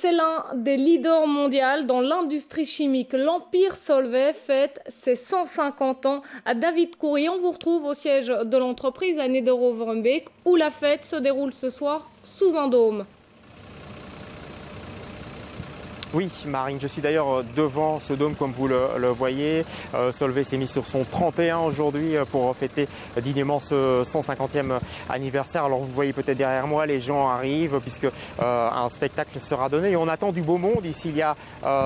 C'est l'un des leaders mondiaux dans l'industrie chimique. L'Empire Solvay fête ses 150 ans. À David Coury, on vous retrouve au siège de l'entreprise à Niederovrenbeek où la fête se déroule ce soir sous un dôme. Oui, Marine, je suis d'ailleurs devant ce dôme comme vous le voyez. Solvay s'est mis sur son 31 aujourd'hui pour fêter dignement ce 150e anniversaire. Alors vous voyez peut-être derrière moi, les gens arrivent puisque un spectacle sera donné. Et on attend du beau monde. Ici, il y a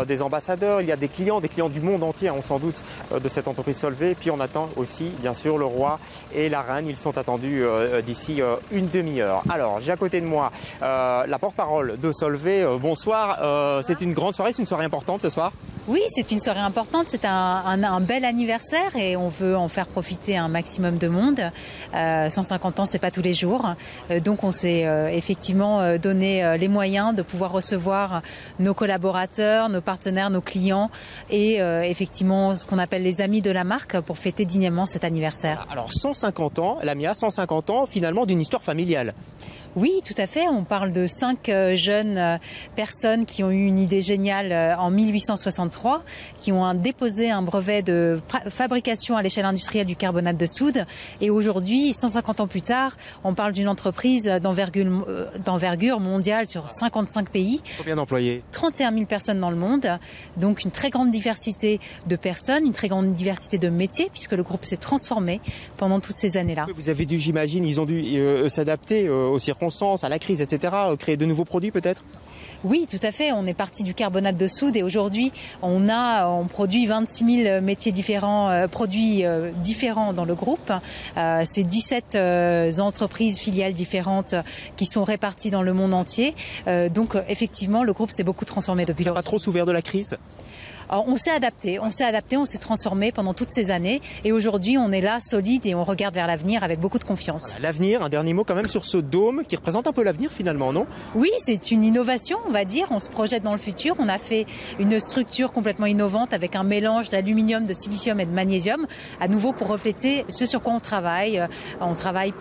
des ambassadeurs, il y a des clients du monde entier, on s'en doute, de cette entreprise Solvay. Et puis on attend aussi, bien sûr, le roi et la reine. Ils sont attendus d'ici une demi-heure. Alors, j'ai à côté de moi la porte-parole de Solvay. Bonsoir. C'est une grande soirée, c'est une soirée importante ce soir? Oui, c'est une soirée importante, c'est un bel anniversaire et on veut en faire profiter un maximum de monde. 150 ans, c'est pas tous les jours. Donc on s'est effectivement donné les moyens de pouvoir recevoir nos collaborateurs, nos partenaires, nos clients et effectivement ce qu'on appelle les amis de la marque pour fêter dignement cet anniversaire. Alors 150 ans, Lamia, 150 ans finalement d'une histoire familiale. Oui, tout à fait. On parle de 5 jeunes personnes qui ont eu une idée géniale en 1863, qui ont déposé un brevet de fabrication à l'échelle industrielle du carbonate de soude. Et aujourd'hui, 150 ans plus tard, on parle d'une entreprise d'envergure mondiale sur 55 pays. Combien d'employés? 31 000 personnes dans le monde. Donc une très grande diversité de personnes, une très grande diversité de métiers, puisque le groupe s'est transformé pendant toutes ces années-là. Vous avez dû, j'imagine, ils ont dû s'adapter aux circonstances, à la crise, etc., créer de nouveaux produits peut-être? Oui, tout à fait. On est parti du carbonate de soude et aujourd'hui, on produit 26 000 métiers différents, produits différents dans le groupe. C'est 17 entreprises filiales différentes qui sont réparties dans le monde entier. Donc, effectivement, le groupe s'est beaucoup transformé depuis lors. Pas trop souffert de la crise? Alors, on s'est adapté, on s'est transformé pendant toutes ces années et aujourd'hui on est là solide et on regarde vers l'avenir avec beaucoup de confiance. Voilà, l'avenir, un dernier mot quand même sur ce dôme qui représente un peu l'avenir finalement, non? Oui, c'est une innovation, on va dire, on se projette dans le futur, on a fait une structure complètement innovante avec un mélange d'aluminium, de silicium et de magnésium, à nouveau pour refléter ce sur quoi on travaille. On travaille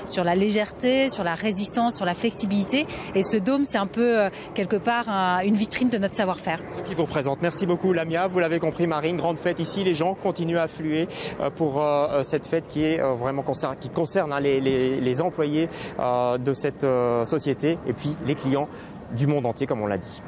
sur la légèreté, sur la résistance, sur la flexibilité et ce dôme c'est un peu quelque part une vitrine de notre savoir-faire. Ce qui vous représente, merci beaucoup. Lamia, vous l'avez compris, Marine, grande fête ici, les gens continuent à affluer pour cette fête qui est vraiment qui concerne les employés de cette société et puis les clients du monde entier comme on l'a dit.